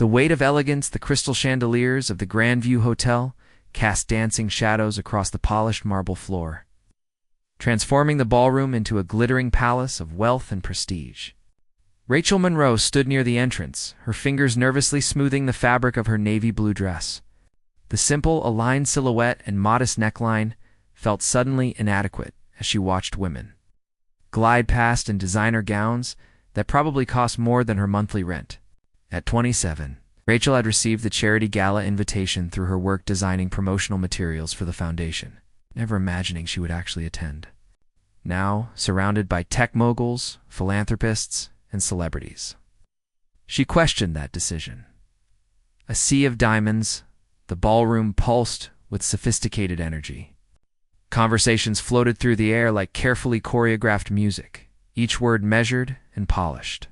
The weight of elegance, the crystal chandeliers of the Grand View Hotel, cast dancing shadows across the polished marble floor, transforming the ballroom into a glittering palace of wealth and prestige. Rachel Monroe stood near the entrance, her fingers nervously smoothing the fabric of her navy blue dress. The simple, aligned silhouette and modest neckline felt suddenly inadequate as she watched women glide past in designer gowns that probably cost more than her monthly rent. At 27, Rachel had received the charity gala invitation through her work designing promotional materials for the foundation, never imagining she would actually attend. Now, surrounded by tech moguls, philanthropists, and celebrities, she questioned that decision. A sea of diamonds, the ballroom pulsed with sophisticated energy. Conversations floated through the air like carefully choreographed music, each word measured and polished.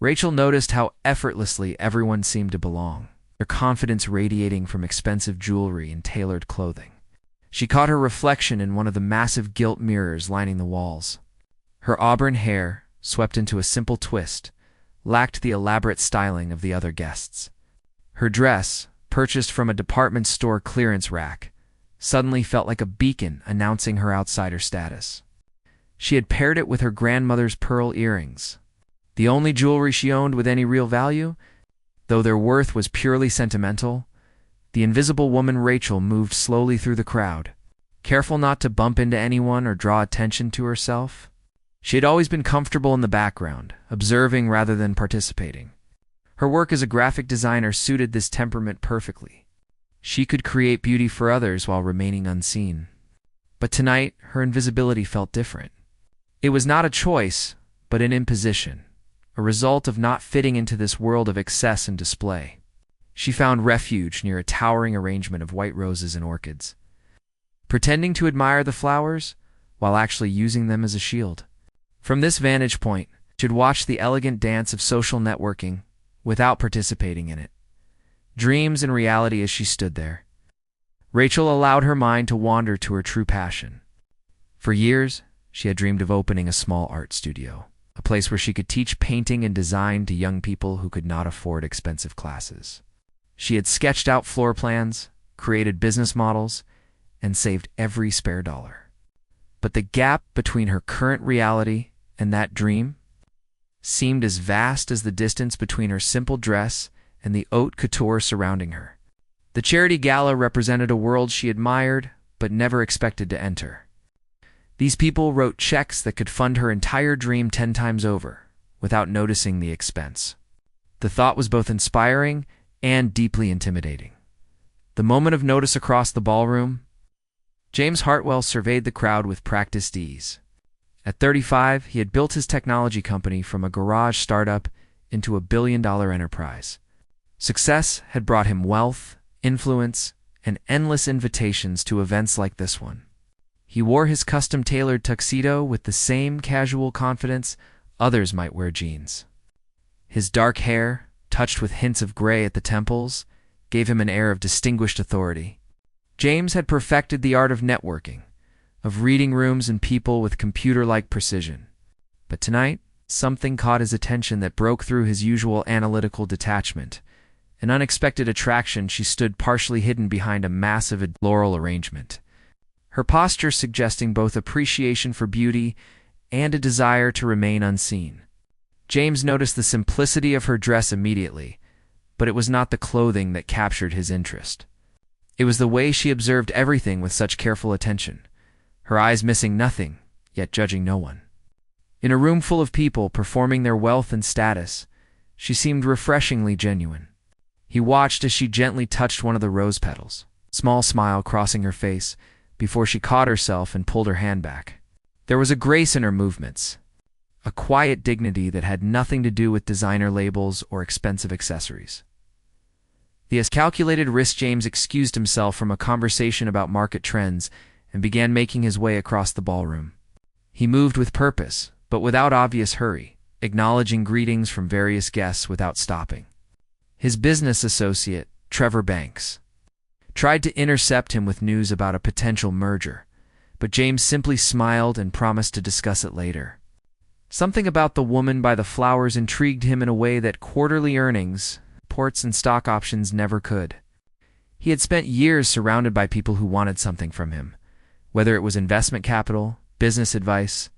Rachel noticed how effortlessly everyone seemed to belong, their confidence radiating from expensive jewelry and tailored clothing. She caught her reflection in one of the massive gilt mirrors lining the walls. Her auburn hair, swept into a simple twist, lacked the elaborate styling of the other guests. Her dress, purchased from a department store clearance rack, suddenly felt like a beacon announcing her outsider status. She had paired it with her grandmother's pearl earrings, the only jewelry she owned with any real value. Though their worth was purely sentimental, the invisible woman Rachel moved slowly through the crowd, careful not to bump into anyone or draw attention to herself. She had always been comfortable in the background, observing rather than participating. Her work as a graphic designer suited this temperament perfectly. She could create beauty for others while remaining unseen. But tonight, her invisibility felt different. It was not a choice, but an imposition, a result of not fitting into this world of excess and display. She found refuge near a towering arrangement of white roses and orchids, pretending to admire the flowers while actually using them as a shield. From this vantage point, she had watched the elegant dance of social networking without participating in it. Dreams and reality as she stood there. Rachel allowed her mind to wander to her true passion. For years, she had dreamed of opening a small art studio, a place where she could teach painting and design to young people who could not afford expensive classes. She had sketched out floor plans, created business models, and saved every spare dollar. But the gap between her current reality and that dream seemed as vast as the distance between her simple dress and the haute couture surrounding her. The charity gala represented a world she admired but never expected to enter. These people wrote checks that could fund her entire dream 10 times over, without noticing the expense. The thought was both inspiring and deeply intimidating. The moment of notice across the ballroom, James Hartwell surveyed the crowd with practiced ease. At 35, he had built his technology company from a garage startup into a billion-dollar enterprise. Success had brought him wealth, influence, and endless invitations to events like this one. He wore his custom-tailored tuxedo with the same casual confidence others might wear jeans. His dark hair, touched with hints of gray at the temples, gave him an air of distinguished authority. James had perfected the art of networking, of reading rooms and people with computer-like precision. But tonight, something caught his attention that broke through his usual analytical detachment. An unexpected attraction. She stood partially hidden behind a massive floral arrangement, her posture suggesting both appreciation for beauty and a desire to remain unseen. James noticed the simplicity of her dress immediately, but it was not the clothing that captured his interest. It was the way she observed everything with such careful attention, her eyes missing nothing, yet judging no one. In a room full of people performing their wealth and status, she seemed refreshingly genuine. He watched as she gently touched one of the rose petals, a small smile crossing her face before she caught herself and pulled her hand back. There was a grace in her movements, a quiet dignity that had nothing to do with designer labels or expensive accessories. The calculated risk. James excused himself from a conversation about market trends and began making his way across the ballroom. He moved with purpose, but without obvious hurry, acknowledging greetings from various guests without stopping. His business associate, Trevor Banks, tried to intercept him with news about a potential merger, but James simply smiled and promised to discuss it later. Something about the woman by the flowers intrigued him in a way that quarterly earnings ports and stock options never could. He had spent years surrounded by people who wanted something from him, whether it was investment capital, business advice,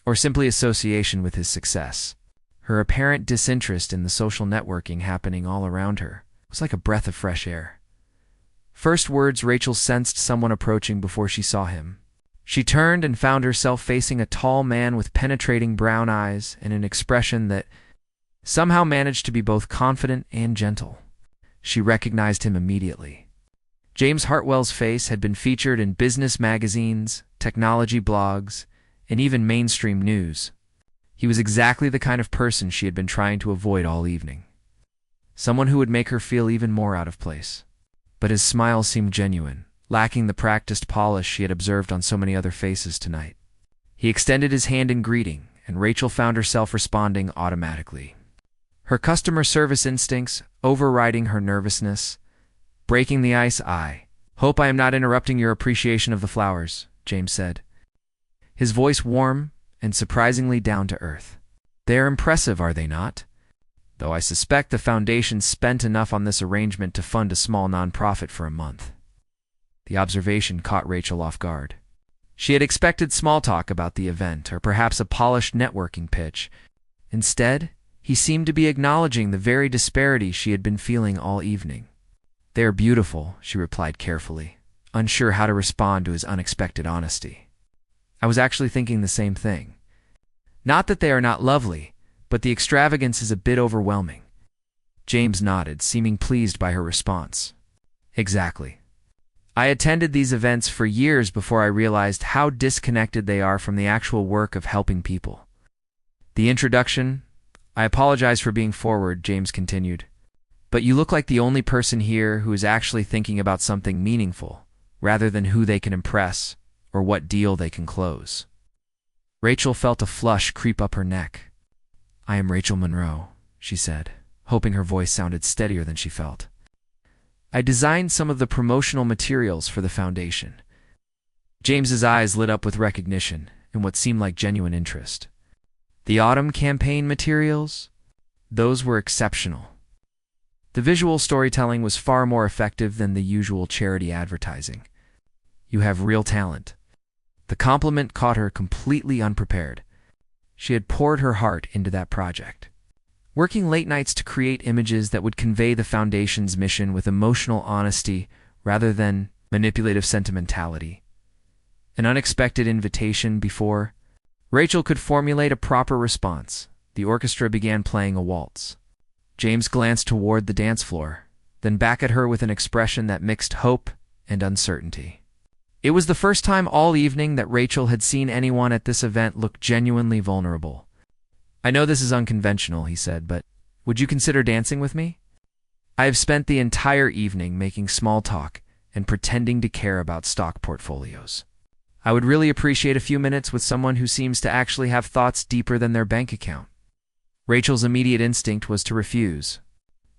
or simply association with his success. Her apparent disinterest in the social networking happening all around her was like a breath of fresh air. First words, Rachel sensed someone approaching before she saw him. She turned and found herself facing a tall man with penetrating brown eyes and an expression that somehow managed to be both confident and gentle. She recognized him immediately. James Hartwell's face had been featured in business magazines, technology blogs, and even mainstream news. He was exactly the kind of person she had been trying to avoid all evening. Someone who would make her feel even more out of place. But his smile seemed genuine, lacking the practiced polish she had observed on so many other faces tonight. He extended his hand in greeting, and Rachel found herself responding automatically. Her customer service instincts overriding her nervousness, breaking the ice. "I hope I am not interrupting your appreciation of the flowers," James said, his voice warm and surprisingly down to earth. "They are impressive, are they not? Though I suspect the foundation spent enough on this arrangement to fund a small nonprofit for a month." The observation caught Rachel off guard. She had expected small talk about the event, or perhaps a polished networking pitch. Instead, he seemed to be acknowledging the very disparity she had been feeling all evening. "They are beautiful," she replied carefully, unsure how to respond to his unexpected honesty. "I was actually thinking the same thing. Not that they are not lovely, but the extravagance is a bit overwhelming." James nodded, seeming pleased by her response. "Exactly. I attended these events for years before I realized how disconnected they are from the actual work of helping people." The introduction, "I apologize for being forward," James continued, "but you look like the only person here who is actually thinking about something meaningful, rather than who they can impress or what deal they can close." Rachel felt a flush creep up her neck. "I am Rachel Monroe," she said, hoping her voice sounded steadier than she felt. "I designed some of the promotional materials for the foundation." James's eyes lit up with recognition and what seemed like genuine interest. "The autumn campaign materials? Those were exceptional. The visual storytelling was far more effective than the usual charity advertising. You have real talent." The compliment caught her completely unprepared. She had poured her heart into that project, working late nights to create images that would convey the foundation's mission with emotional honesty rather than manipulative sentimentality. An unexpected invitation before Rachel could formulate a proper response. The orchestra began playing a waltz. James glanced toward the dance floor, then back at her with an expression that mixed hope and uncertainty. It was the first time all evening that Rachel had seen anyone at this event look genuinely vulnerable. "I know this is unconventional," he said, "but would you consider dancing with me? I have spent the entire evening making small talk and pretending to care about stock portfolios. I would really appreciate a few minutes with someone who seems to actually have thoughts deeper than their bank account." Rachel's immediate instinct was to refuse.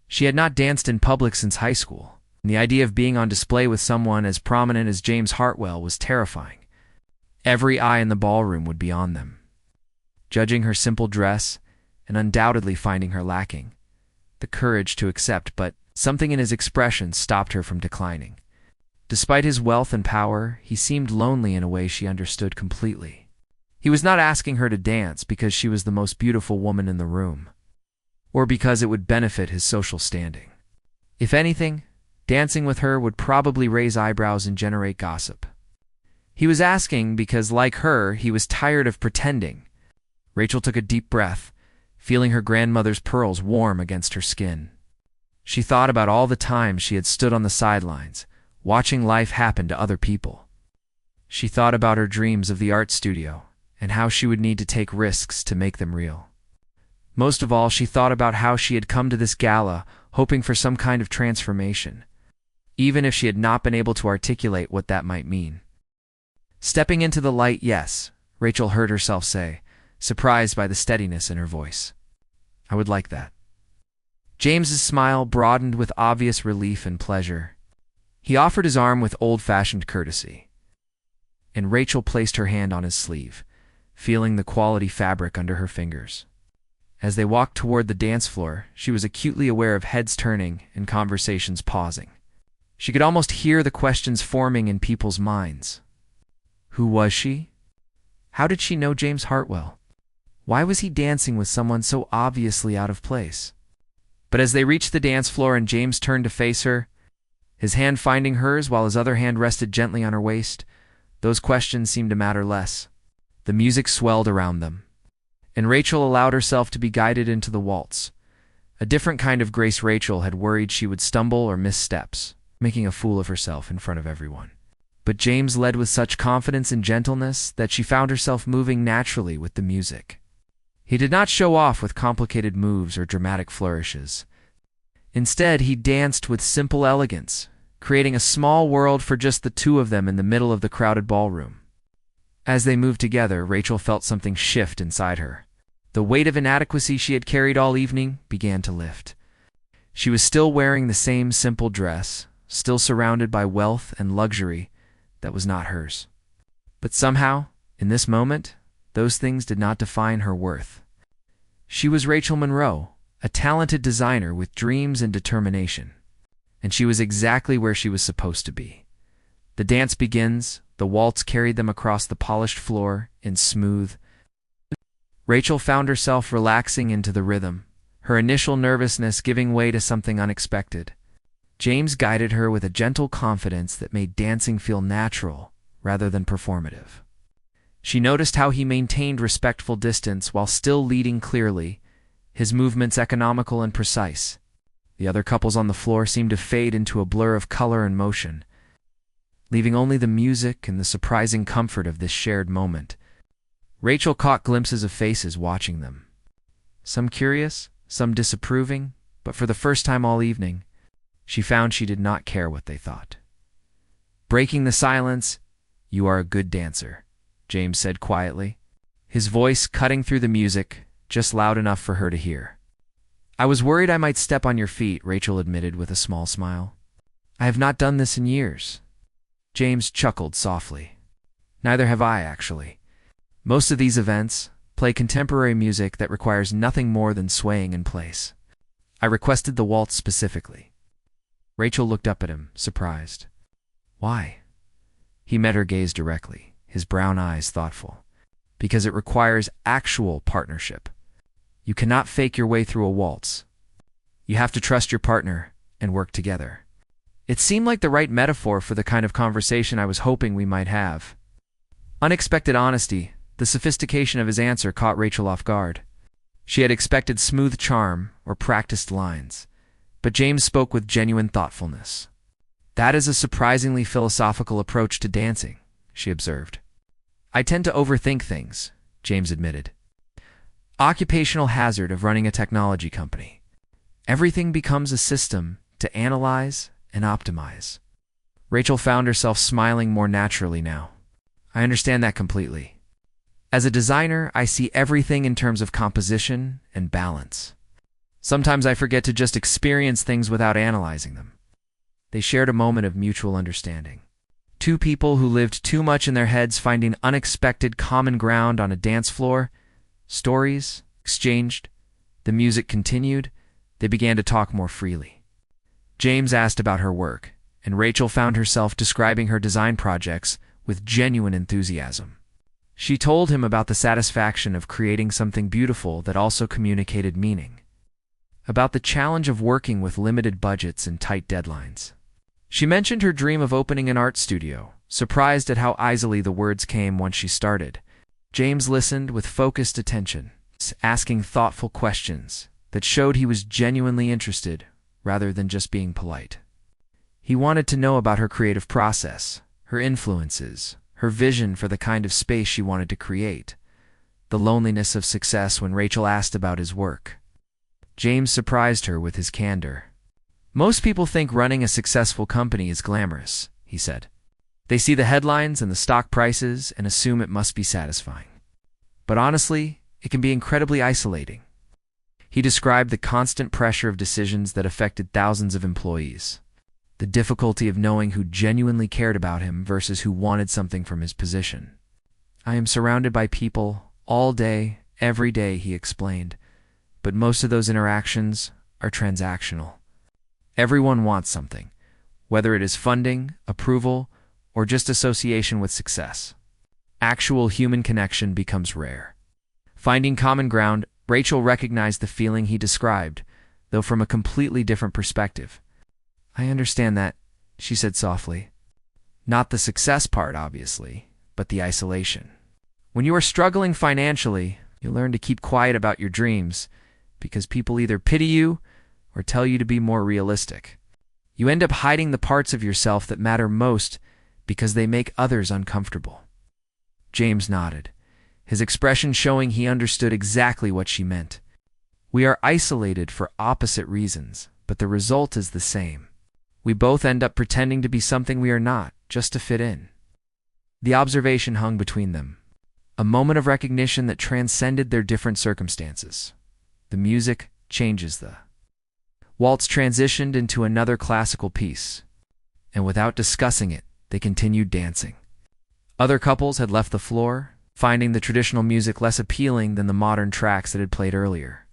She had not danced in public since high school, and the idea of being on display with someone as prominent as James Hartwell was terrifying. Every eye in the ballroom would be on them, judging her simple dress and undoubtedly finding her lacking the courage to accept, but something in his expression stopped her from declining. Despite his wealth and power, he seemed lonely in a way she understood completely. He was not asking her to dance because she was the most beautiful woman in the room, or because it would benefit his social standing. If anything, dancing with her would probably raise eyebrows and generate gossip. He was asking because, like her, he was tired of pretending. Rachel took a deep breath, feeling her grandmother's pearls warm against her skin. She thought about all the times she had stood on the sidelines, watching life happen to other people. She thought about her dreams of the art studio and how she would need to take risks to make them real. Most of all, she thought about how she had come to this gala hoping for some kind of transformation, even if she had not been able to articulate what that might mean. "Stepping into the light, yes," Rachel heard herself say, surprised by the steadiness in her voice. "I would like that." James's smile broadened with obvious relief and pleasure. He offered his arm with old-fashioned courtesy, and Rachel placed her hand on his sleeve, feeling the quality fabric under her fingers. As they walked toward the dance floor, she was acutely aware of heads turning and conversations pausing. She could almost hear the questions forming in people's minds. Who was she? How did she know James Hartwell? Why was he dancing with someone so obviously out of place? But as they reached the dance floor and James turned to face her, his hand finding hers while his other hand rested gently on her waist, those questions seemed to matter less. The music swelled around them, and Rachel allowed herself to be guided into the waltz. A different kind of grace. Rachel had worried she would stumble or miss steps, making a fool of herself in front of everyone. But James led with such confidence and gentleness that she found herself moving naturally with the music. He did not show off with complicated moves or dramatic flourishes. Instead, he danced with simple elegance, creating a small world for just the two of them in the middle of the crowded ballroom. As they moved together, Rachel felt something shift inside her. The weight of inadequacy she had carried all evening began to lift. She was still wearing the same simple dress, still surrounded by wealth and luxury that was not hers. But somehow, in this moment, those things did not define her worth. She was Rachel Monroe, a talented designer with dreams and determination. And she was exactly where she was supposed to be. The dance begins. The waltz carried them across the polished floor in smooth. Rachel found herself relaxing into the rhythm, her initial nervousness giving way to something unexpected. James guided her with a gentle confidence that made dancing feel natural rather than performative. She noticed how he maintained respectful distance while still leading clearly, his movements economical and precise. The other couples on the floor seemed to fade into a blur of color and motion, leaving only the music and the surprising comfort of this shared moment. Rachel caught glimpses of faces watching them. Some curious, some disapproving, but for the first time all evening, she found she did not care what they thought. Breaking the silence, "You are a good dancer," James said quietly, his voice cutting through the music, just loud enough for her to hear. "I was worried I might step on your feet," Rachel admitted with a small smile. "I have not done this in years." James chuckled softly. "Neither have I, actually. Most of these events play contemporary music that requires nothing more than swaying in place. I requested the waltz specifically." Rachel looked up at him, surprised. "Why?" He met her gaze directly, his brown eyes thoughtful. "Because it requires actual partnership. You cannot fake your way through a waltz. You have to trust your partner and work together." It seemed like the right metaphor for the kind of conversation I was hoping we might have. Unexpected honesty, the sophistication of his answer caught Rachel off guard. She had expected smooth charm or practiced lines, but James spoke with genuine thoughtfulness. "That is a surprisingly philosophical approach to dancing," she observed. "I tend to overthink things," James admitted. Occupational hazard of running a technology company. Everything becomes a system to analyze and optimize. Rachel found herself smiling more naturally now. "I understand that completely. As a designer, I see everything in terms of composition and balance. Sometimes I forget to just experience things without analyzing them." They shared a moment of mutual understanding. Two people who lived too much in their heads finding unexpected common ground on a dance floor. Stories exchanged. The music continued. They began to talk more freely. James asked about her work, and Rachel found herself describing her design projects with genuine enthusiasm. She told him about the satisfaction of creating something beautiful that also communicated meaning, about the challenge of working with limited budgets and tight deadlines. She mentioned her dream of opening an art studio, surprised at how easily the words came once she started. James listened with focused attention, asking thoughtful questions that showed he was genuinely interested rather than just being polite. He wanted to know about her creative process, her influences, her vision for the kind of space she wanted to create, the loneliness of success when Rachel asked about his work. James surprised her with his candor. "Most people think running a successful company is glamorous," he said. "They see the headlines and the stock prices and assume it must be satisfying. But honestly, it can be incredibly isolating." He described the constant pressure of decisions that affected thousands of employees, the difficulty of knowing who genuinely cared about him versus who wanted something from his position. "I am surrounded by people all day, every day," he explained, but most of those interactions are transactional. Everyone wants something, whether it is funding, approval, or just association with success. Actual human connection becomes rare. Finding common ground, Rachel recognized the feeling he described, though from a completely different perspective. "I understand that," she said softly. "Not the success part, obviously, but the isolation. When you are struggling financially, you learn to keep quiet about your dreams because people either pity you or tell you to be more realistic. You end up hiding the parts of yourself that matter most because they make others uncomfortable." James nodded, his expression showing he understood exactly what she meant. We are isolated for opposite reasons, but the result is the same. We both end up pretending to be something we are not, just to fit in. The observation hung between them, a moment of recognition that transcended their different circumstances. The music changes the waltz transitioned into another classical piece, and without discussing it, they continued dancing. Other couples had left the floor, finding the traditional music less appealing than the modern tracks that had played earlier.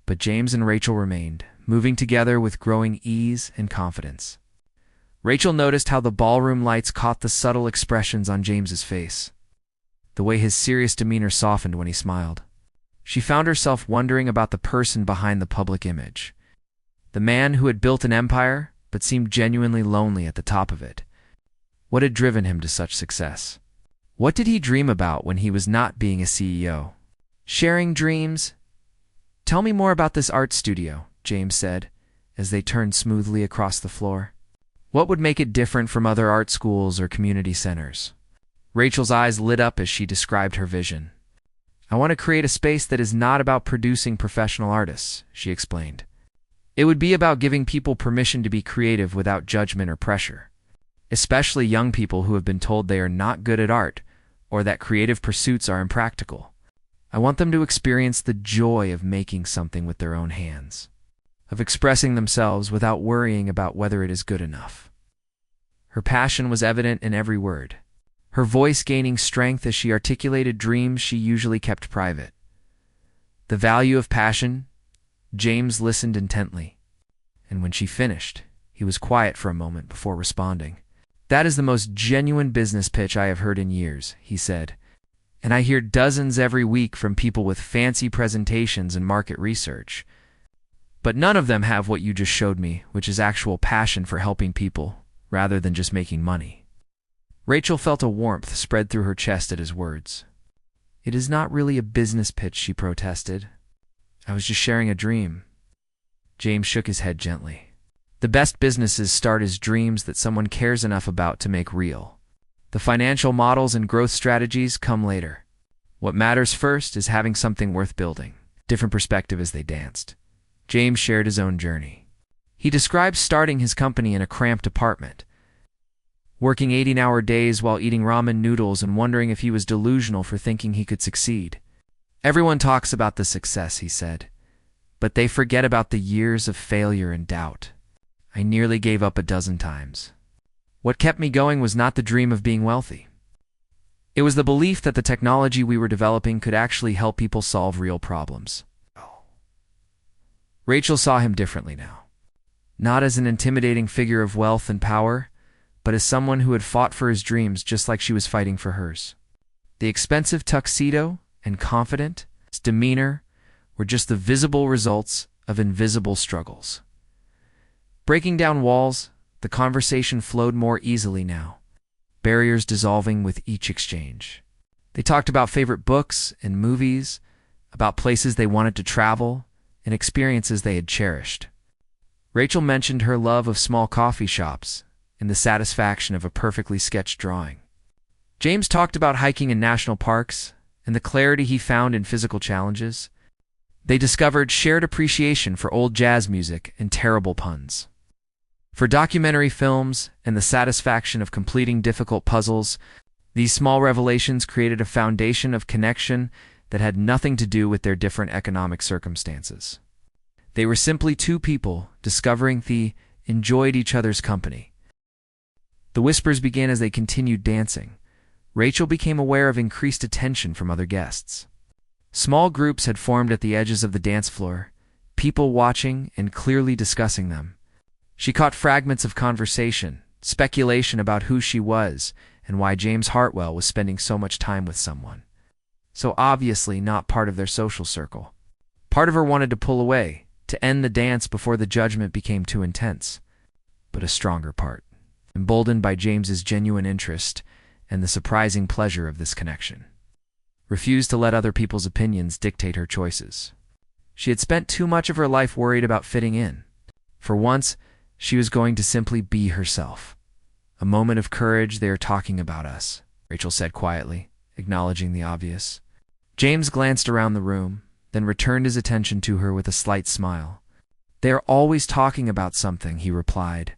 But James and Rachel remained, moving together with growing ease and confidence. Rachel noticed how the ballroom lights caught the subtle expressions on James's face, the way his serious demeanor softened when he smiled. She found herself wondering about the person behind the public image, the man who had built an empire but seemed genuinely lonely at the top of it. What had driven him to such success? What did he dream about when he was not being a CEO? Sharing dreams? "Tell me more about this art studio," James said, as they turned smoothly across the floor. "What would make it different from other art schools or community centers?" Rachel's eyes lit up as she described her vision. "I want to create a space that is not about producing professional artists," she explained. "It would be about giving people permission to be creative without judgment or pressure, especially young people who have been told they are not good at art or that creative pursuits are impractical. I want them to experience the joy of making something with their own hands, of expressing themselves without worrying about whether it is good enough." Her passion was evident in every word, her voice gaining strength as she articulated dreams she usually kept private. The value of passion. James listened intently, and when she finished, he was quiet for a moment before responding. "That is the most genuine business pitch I have heard in years," he said, "and I hear dozens every week from people with fancy presentations and market research. But none of them have what you just showed me, which is actual passion for helping people, rather than just making money." Rachel felt a warmth spread through her chest at his words. "It is not really a business pitch," she protested. "I was just sharing a dream." James shook his head gently. "The best businesses start as dreams that someone cares enough about to make real. The financial models and growth strategies come later. What matters first is having something worth building." Different perspective as they danced. James shared his own journey. He described starting his company in a cramped apartment, working 18-hour days while eating ramen noodles and wondering if he was delusional for thinking he could succeed. "Everyone talks about the success," he said, "but they forget about the years of failure and doubt. I nearly gave up a dozen times. What kept me going was not the dream of being wealthy. It was the belief that the technology we were developing could actually help people solve real problems." Rachel saw him differently now, not as an intimidating figure of wealth and power, but as someone who had fought for his dreams just like she was fighting for hers. The expensive tuxedo and confident demeanor were just the visible results of invisible struggles. Breaking down walls, the conversation flowed more easily now, barriers dissolving with each exchange. They talked about favorite books and movies, about places they wanted to travel, and experiences they had cherished. Rachel mentioned her love of small coffee shops and the satisfaction of a perfectly sketched drawing. James talked about hiking in national parks and the clarity he found in physical challenges. They discovered shared appreciation for old jazz music and terrible puns, for documentary films and the satisfaction of completing difficult puzzles. These small revelations created a foundation of connection that had nothing to do with their different economic circumstances. They were simply two people discovering they enjoyed each other's company. The whispers began as they continued dancing. Rachel became aware of increased attention from other guests. Small groups had formed at the edges of the dance floor, people watching and clearly discussing them. She caught fragments of conversation, speculation about who she was and why James Hartwell was spending so much time with someone so obviously not part of their social circle. Part of her wanted to pull away, to end the dance before the judgment became too intense. But a stronger part, emboldened by James's genuine interest and the surprising pleasure of this connection, refused to let other people's opinions dictate her choices. She had spent too much of her life worried about fitting in. For once, she was going to simply be herself. A moment of courage. They are talking about us, Rachel said quietly, acknowledging the obvious. James glanced around the room, then returned his attention to her with a slight smile. They are always talking about something, he replied.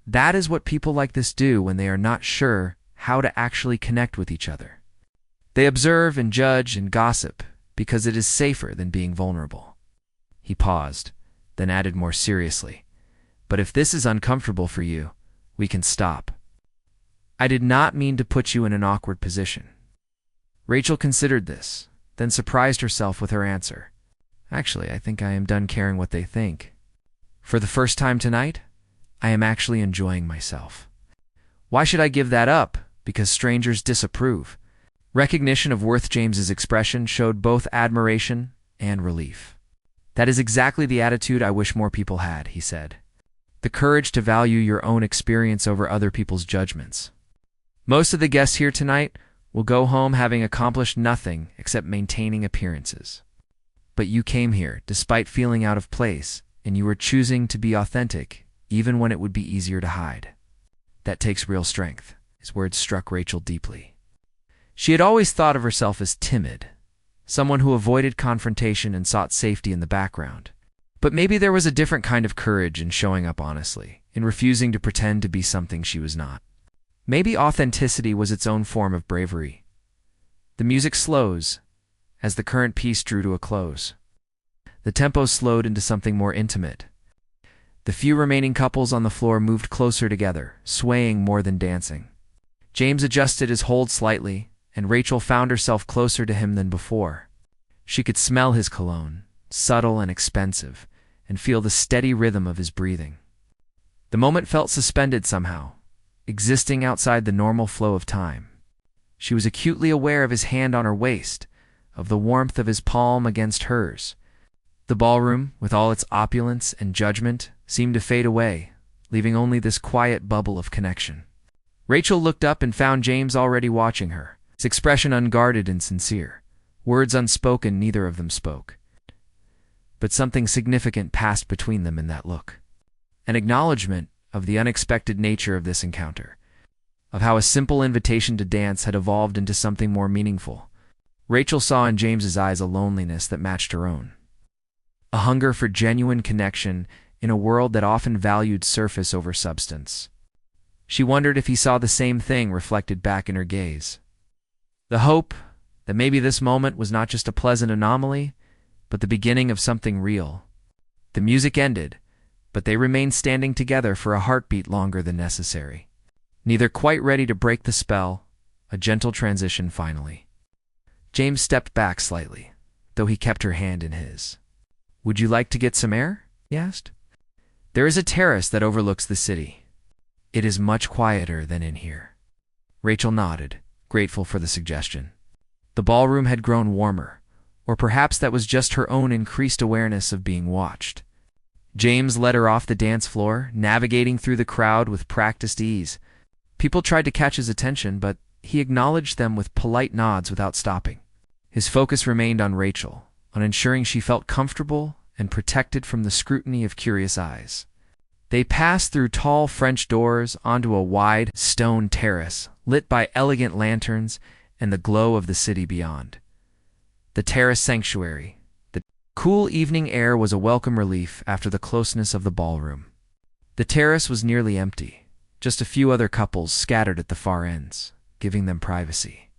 That is what people like this do when they are not sure how to actually connect with each other. They observe and judge and gossip because it is safer than being vulnerable. He paused, then added more seriously, but if this is uncomfortable for you, we can stop. I did not mean to put you in an awkward position. Rachel considered this, then surprised herself with her answer. Actually, I think I am done caring what they think. For the first time tonight, I am actually enjoying myself. Why should I give that up because strangers disapprove? Recognition of worth. James's expression showed both admiration and relief. That is exactly the attitude I wish more people had, he said. The courage to value your own experience over other people's judgments. Most of the guests here tonight will go home having accomplished nothing except maintaining appearances. But you came here despite feeling out of place, and you were choosing to be authentic, even when it would be easier to hide. That takes real strength. His words struck Rachel deeply. She had always thought of herself as timid, someone who avoided confrontation and sought safety in the background. But maybe there was a different kind of courage in showing up honestly, in refusing to pretend to be something she was not. Maybe authenticity was its own form of bravery. The music slows as the current piece drew to a close. The tempo slowed into something more intimate. The few remaining couples on the floor moved closer together, swaying more than dancing. James adjusted his hold slightly, and Rachel found herself closer to him than before. She could smell his cologne, subtle and expensive, and feel the steady rhythm of his breathing. The moment felt suspended somehow, existing outside the normal flow of time. She was acutely aware of his hand on her waist, of the warmth of his palm against hers. The ballroom, with all its opulence and judgment, seemed to fade away, leaving only this quiet bubble of connection. Rachel looked up and found James already watching her, his expression unguarded and sincere. Words unspoken, neither of them spoke. But something significant passed between them in that look. An acknowledgement of the unexpected nature of this encounter, of how a simple invitation to dance had evolved into something more meaningful. Rachel saw in James's eyes a loneliness that matched her own, a hunger for genuine connection in a world that often valued surface over substance. She wondered if he saw the same thing reflected back in her gaze. The hope that maybe this moment was not just a pleasant anomaly, but the beginning of something real. The music ended, but they remained standing together for a heartbeat longer than necessary. Neither quite ready to break the spell, a gentle transition finally. James stepped back slightly, though he kept her hand in his. Would you like to get some air? He asked. There is a terrace that overlooks the city. It is much quieter than in here. Rachel nodded, grateful for the suggestion. The ballroom had grown warmer, or perhaps that was just her own increased awareness of being watched. James led her off the dance floor, navigating through the crowd with practiced ease. People tried to catch his attention, but he acknowledged them with polite nods without stopping. His focus remained on Rachel, on ensuring she felt comfortable and protected from the scrutiny of curious eyes. They passed through tall French doors onto a wide stone terrace, lit by elegant lanterns and the glow of the city beyond. The terrace sanctuary. The cool evening air was a welcome relief after the closeness of the ballroom. The terrace was nearly empty, just a few other couples scattered at the far ends, giving them privacy.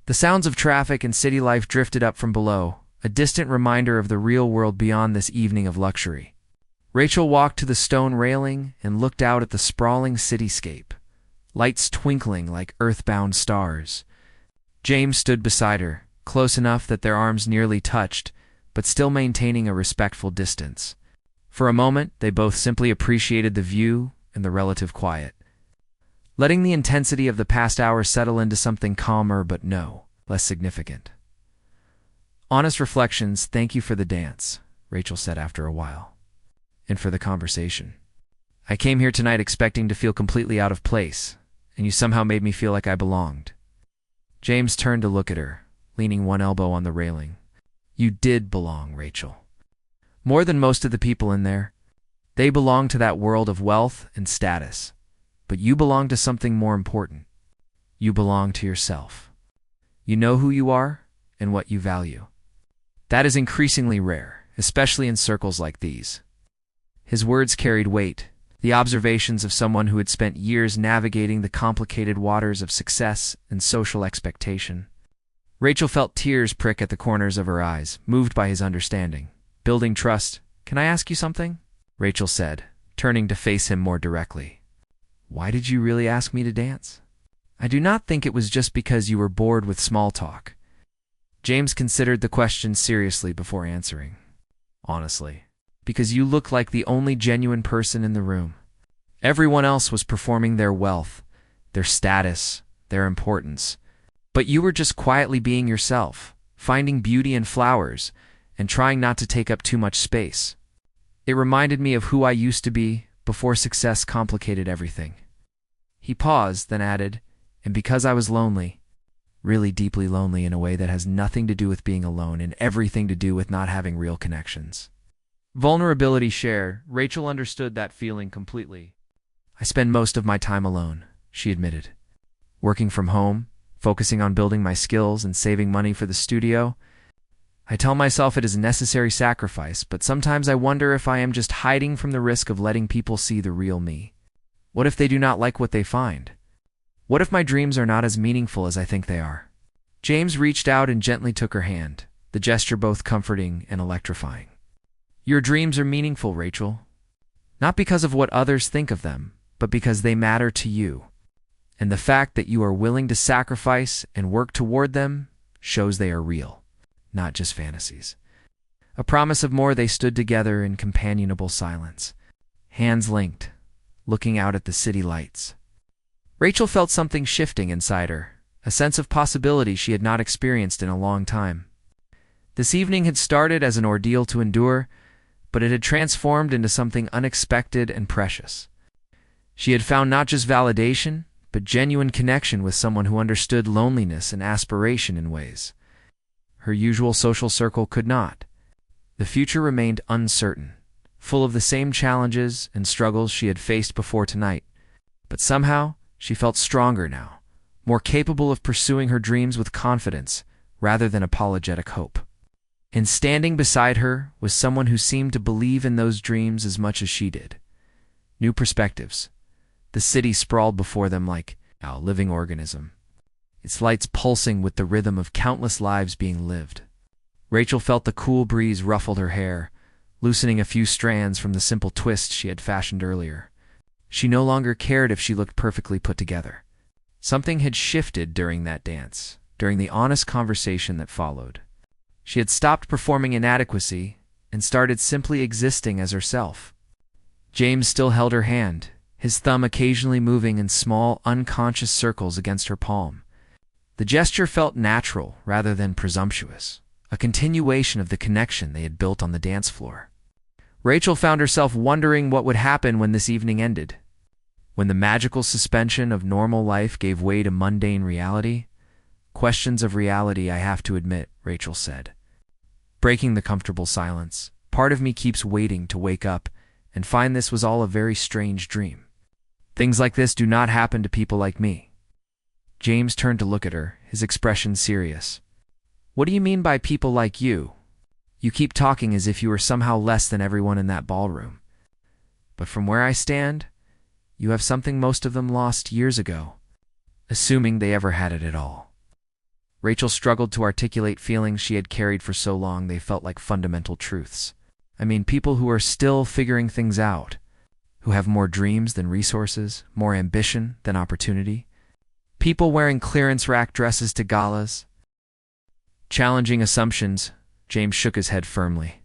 The sounds of traffic and city life drifted up from below, a distant reminder of the real world beyond this evening of luxury. Rachel walked to the stone railing and looked out at the sprawling cityscape, lights twinkling like earthbound stars. James stood beside her, close enough that their arms nearly touched, but still maintaining a respectful distance. For a moment, they both simply appreciated the view and the relative quiet, letting the intensity of the past hour settle into something calmer but less significant. "Honest reflections, thank you for the dance," Rachel said after a while. "And for the conversation. I came here tonight expecting to feel completely out of place, and you somehow made me feel like I belonged." James turned to look at her, leaning one elbow on the railing. "You did belong, Rachel. More than most of the people in there. They belong to that world of wealth and status. But you belong to something more important. You belong to yourself. You know who you are and what you value. That is increasingly rare, especially in circles like these." His words carried weight, the observations of someone who had spent years navigating the complicated waters of success and social expectation. Rachel felt tears prick at the corners of her eyes, moved by his understanding. Building trust. "Can I ask you something?" Rachel said, turning to face him more directly. "Why did you really ask me to dance?" "I do not think it was just because you were bored with small talk." James considered the question seriously before answering. "Honestly, because you looked like the only genuine person in the room. Everyone else was performing their wealth, their status, their importance. But you were just quietly being yourself, finding beauty in flowers, and trying not to take up too much space. It reminded me of who I used to be before success complicated everything." He paused, then added, "And because I was lonely, really deeply lonely in a way that has nothing to do with being alone and everything to do with not having real connections." Vulnerability shared. Rachel understood that feeling completely. "I spend most of my time alone," she admitted. "Working from home, focusing on building my skills and saving money for the studio. I tell myself it is a necessary sacrifice, but sometimes I wonder if I am just hiding from the risk of letting people see the real me. What if they do not like what they find? What if my dreams are not as meaningful as I think they are?" James reached out and gently took her hand, the gesture both comforting and electrifying. "Your dreams are meaningful, Rachel. Not because of what others think of them, but because they matter to you. And the fact that you are willing to sacrifice and work toward them shows they are real, not just fantasies." A promise of more, they stood together in companionable silence, hands linked, looking out at the city lights. Rachel felt something shifting inside her, a sense of possibility she had not experienced in a long time. This evening had started as an ordeal to endure, but it had transformed into something unexpected and precious. She had found not just validation, but genuine connection with someone who understood loneliness and aspiration in ways her usual social circle could not. The future remained uncertain, full of the same challenges and struggles she had faced before tonight. But somehow, she felt stronger now, more capable of pursuing her dreams with confidence rather than apologetic hope. And standing beside her was someone who seemed to believe in those dreams as much as she did. New perspectives. The city sprawled before them like a living organism, its lights pulsing with the rhythm of countless lives being lived. Rachel felt the cool breeze ruffled her hair, loosening a few strands from the simple twist she had fashioned earlier. She no longer cared if she looked perfectly put together. Something had shifted during that dance, during the honest conversation that followed. She had stopped performing inadequacy and started simply existing as herself. James still held her hand, his thumb occasionally moving in small, unconscious circles against her palm. The gesture felt natural rather than presumptuous, a continuation of the connection they had built on the dance floor. Rachel found herself wondering what would happen when this evening ended. When the magical suspension of normal life gave way to mundane reality. "Questions of reality, I have to admit," Rachel said, breaking the comfortable silence. "Part of me keeps waiting to wake up and find this was all a very strange dream. Things like this do not happen to people like me." James turned to look at her, his expression serious. "What do you mean by people like you? You keep talking as if you were somehow less than everyone in that ballroom. But from where I stand, you have something most of them lost years ago, assuming they ever had it at all." Rachel struggled to articulate feelings she had carried for so long they felt like fundamental truths. "I mean, people who are still figuring things out, who have more dreams than resources, more ambition than opportunity. People wearing clearance rack dresses to galas. Challenging assumptions, James shook his head firmly.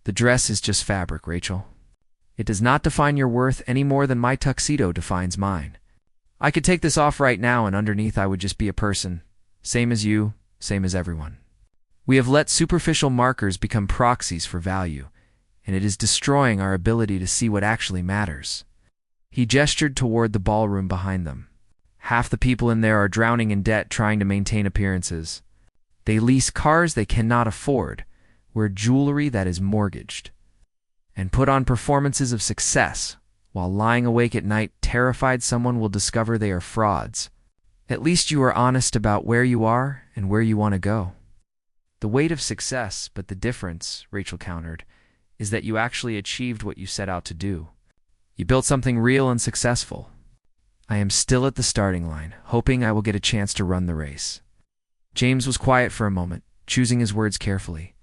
The dress is just fabric, Rachel. It does not define your worth any more than my tuxedo defines mine. I could take this off right now, and underneath I would just be a person, same as you, same as everyone. We have let superficial markers become proxies for value, and it is destroying our ability to see what actually matters. He gestured toward the ballroom behind them. Half the people in there are drowning in debt trying to maintain appearances. They lease cars they cannot afford, wear jewelry that is mortgaged, and put on performances of success while lying awake at night terrified someone will discover they are frauds. At least you are honest about where you are and where you want to go. The weight of success, but the difference, Rachel countered, is that you actually achieved what you set out to do. You built something real and successful. I am still at the starting line, hoping I will get a chance to run the race. James was quiet for a moment, choosing his words carefully.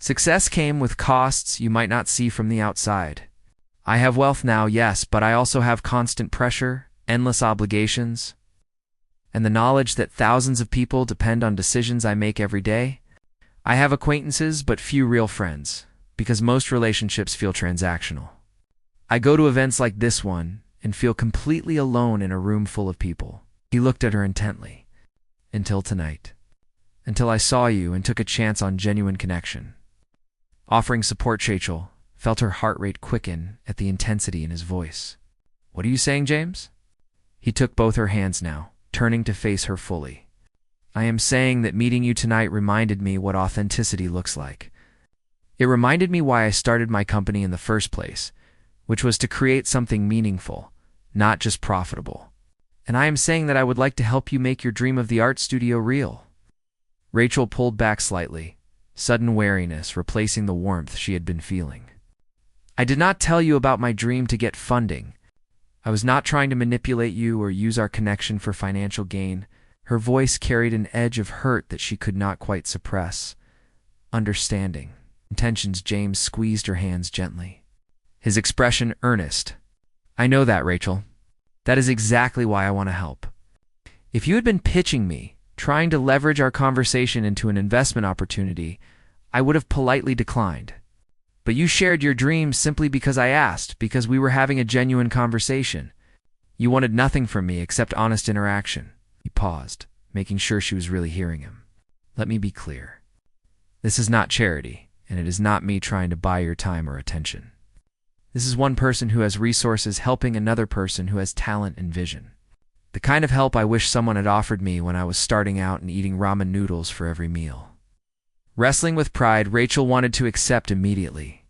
Success came with costs you might not see from the outside. I have wealth now, yes, but I also have constant pressure, endless obligations, and the knowledge that thousands of people depend on decisions I make every day. I have acquaintances, but few real friends, because most relationships feel transactional. I go to events like this one and feel completely alone in a room full of people. He looked at her intently. Until tonight. Until I saw you and took a chance on genuine connection. Offering support, Rachel felt her heart rate quicken at the intensity in his voice. What are you saying, James? He took both her hands now, turning to face her fully. I am saying that meeting you tonight reminded me what authenticity looks like. It reminded me why I started my company in the first place, which was to create something meaningful, not just profitable. And I am saying that I would like to help you make your dream of the art studio real. Rachel pulled back slightly, sudden wariness replacing the warmth she had been feeling. I did not tell you about my dream to get funding. I was not trying to manipulate you or use our connection for financial gain. Her voice carried an edge of hurt that she could not quite suppress. Understanding. Intentions. James squeezed her hands gently. His expression earnest. I know that, Rachel. That is exactly why I want to help. If you had been pitching me, trying to leverage our conversation into an investment opportunity, I would have politely declined. But you shared your dreams simply because I asked, because we were having a genuine conversation. You wanted nothing from me except honest interaction. He paused, making sure she was really hearing him. Let me be clear. This is not charity, and it is not me trying to buy your time or attention. This is one person who has resources helping another person who has talent and vision. The kind of help I wish someone had offered me when I was starting out and eating ramen noodles for every meal. Wrestling with pride, Rachel wanted to accept immediately.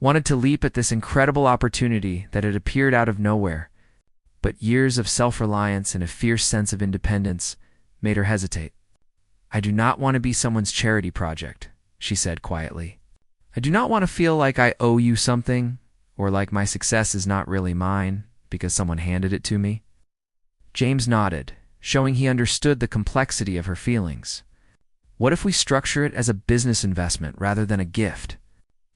Wanted to leap at this incredible opportunity that had appeared out of nowhere, but years of self-reliance and a fierce sense of independence made her hesitate. I do not want to be someone's charity project, she said quietly. I do not want to feel like I owe you something, or like my success is not really mine because someone handed it to me. James nodded, showing he understood the complexity of her feelings. What if we structure it as a business investment rather than a gift?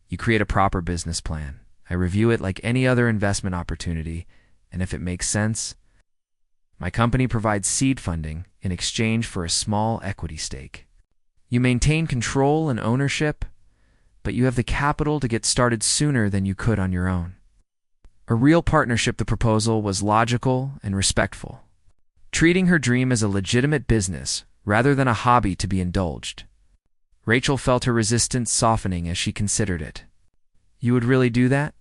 You create a proper business plan. I review it like any other investment opportunity, and if it makes sense, my company provides seed funding in exchange for a small equity stake. You maintain control and ownership, but you have the capital to get started sooner than you could on your own. A real partnership. The proposal was logical and respectful, treating her dream as a legitimate business rather than a hobby to be indulged. Rachel felt her resistance softening as she considered it. You would really do that?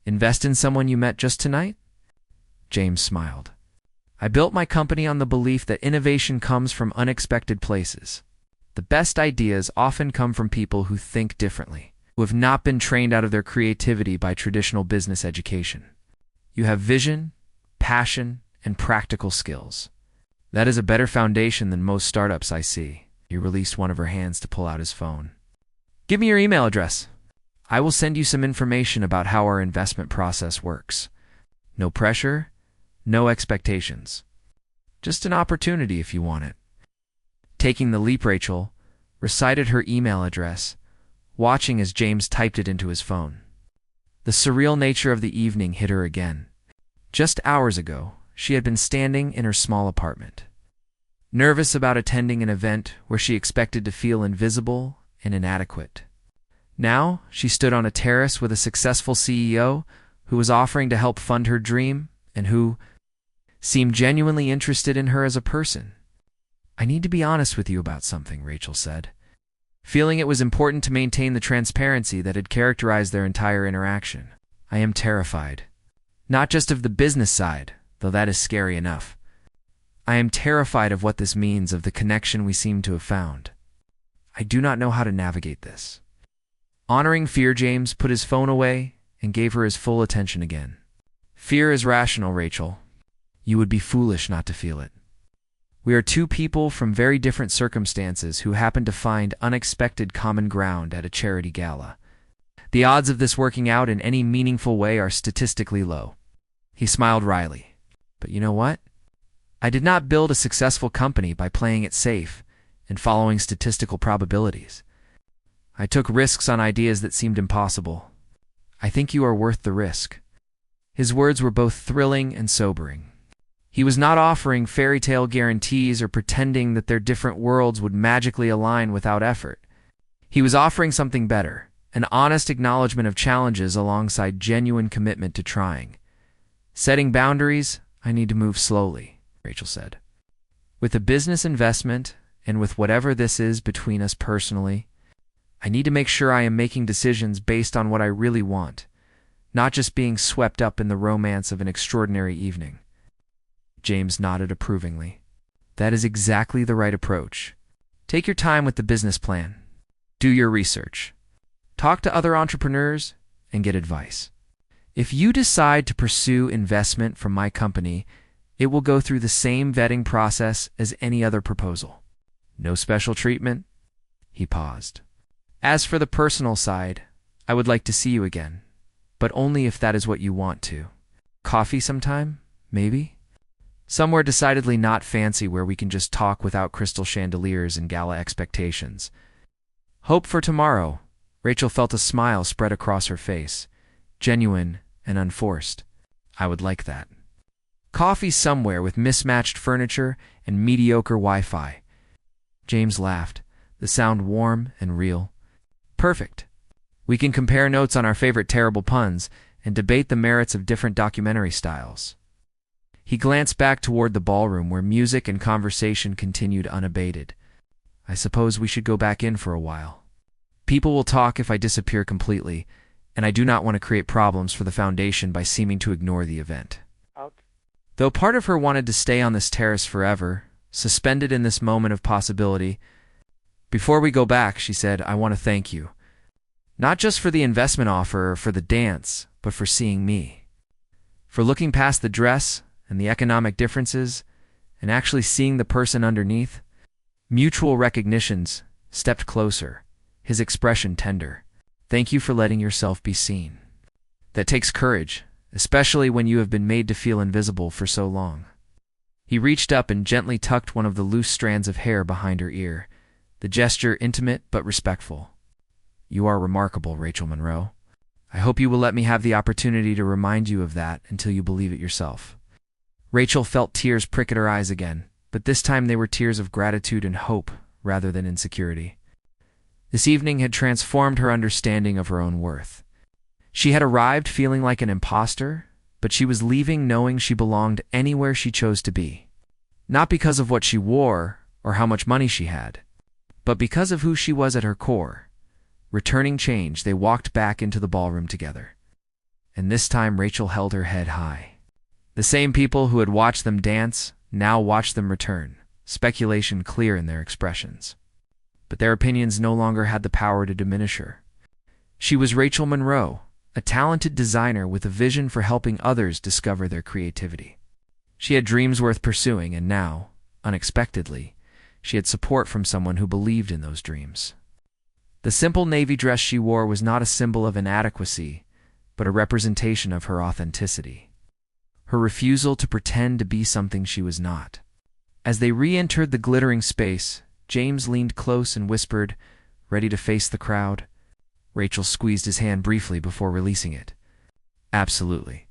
Invest in someone you met just tonight? James smiled. I built my company on the belief that innovation comes from unexpected places. The best ideas often come from people who think differently, who have not been trained out of their creativity by traditional business education. You have vision, passion, and practical skills. That is a better foundation than most startups I see. He released one of her hands to pull out his phone. Give me your email address. I will send you some information about how our investment process works. No pressure, no expectations. Just an opportunity if you want it. Taking the leap, Rachel recited her email address, watching as James typed it into his phone. The surreal nature of the evening hit her again. Just hours ago, she had been standing in her small apartment. nervous about attending an event where she expected to feel invisible and inadequate. Now, she stood on a terrace with a successful CEO who was offering to help fund her dream and who seemed genuinely interested in her as a person. "I need to be honest with you about something," Rachel said, feeling it was important to maintain the transparency that had characterized their entire interaction. "I am terrified. Not just of the business side, though that is scary enough. I am terrified of what this means, of the connection we seem to have found. I do not know how to navigate this." Honoring fear, James put his phone away and gave her his full attention again. "Fear is rational, Rachel. You would be foolish not to feel it. We are two people from very different circumstances who happen to find unexpected common ground at a charity gala. The odds of this working out in any meaningful way are statistically low." He smiled wryly. "But you know what? I did not build a successful company by playing it safe and following statistical probabilities. I took risks on ideas that seemed impossible. I think you are worth the risk." His words were both thrilling and sobering. He was not offering fairy tale guarantees or pretending that their different worlds would magically align without effort. He was offering something better, an honest acknowledgement of challenges alongside genuine commitment to trying. "Setting boundaries, I need to move slowly," Rachel said. "With a business investment, and with whatever this is between us personally, I need to make sure I am making decisions based on what I really want, not just being swept up in the romance of an extraordinary evening." James nodded approvingly. "That is exactly the right approach. Take your time with the business plan. Do your research. Talk to other entrepreneurs and get advice. If you decide to pursue investment from my company, it will go through the same vetting process as any other proposal. No special treatment." He paused. "As for the personal side, I would like to see you again, but only if that is what you want to. Coffee sometime, maybe? Somewhere decidedly not fancy where we can just talk without crystal chandeliers and gala expectations." Hope for tomorrow. Rachel felt a smile spread across her face, genuine and unforced. "I would like that. Coffee somewhere with mismatched furniture and mediocre Wi-Fi." James laughed, the sound warm and real. "Perfect. We can compare notes on our favorite terrible puns and debate the merits of different documentary styles." He glanced back toward the ballroom where music and conversation continued unabated. "I suppose we should go back in for a while. People will talk if I disappear completely, and I do not want to create problems for the foundation by seeming to ignore the event." Though part of her wanted to stay on this terrace forever, suspended in this moment of possibility, "Before we go back," she said, "I want to thank you. Not just for the investment offer or for the dance, but for seeing me. For looking past the dress and the economic differences and actually seeing the person underneath." Mutual recognitions stepped closer, his expression tender. "Thank you for letting yourself be seen. That takes courage, especially when you have been made to feel invisible for so long." He reached up and gently tucked one of the loose strands of hair behind her ear, the gesture intimate but respectful. "You are remarkable, Rachel Monroe. I hope you will let me have the opportunity to remind you of that until you believe it yourself." Rachel felt tears prick at her eyes again, but this time they were tears of gratitude and hope rather than insecurity. This evening had transformed her understanding of her own worth. She had arrived feeling like an imposter, but she was leaving knowing she belonged anywhere she chose to be. Not because of what she wore or how much money she had, but because of who she was at her core. Returning change, they walked back into the ballroom together. And this time Rachel held her head high. The same people who had watched them dance now watched them return, speculation clear in their expressions. But their opinions no longer had the power to diminish her. She was Rachel Monroe, a talented designer with a vision for helping others discover their creativity. She had dreams worth pursuing, and now, unexpectedly, she had support from someone who believed in those dreams. The simple navy dress she wore was not a symbol of inadequacy, but a representation of her authenticity. Her refusal to pretend to be something she was not. As they re-entered the glittering space, James leaned close and whispered, ready to face the crowd. Rachel squeezed his hand briefly before releasing it. "Absolutely.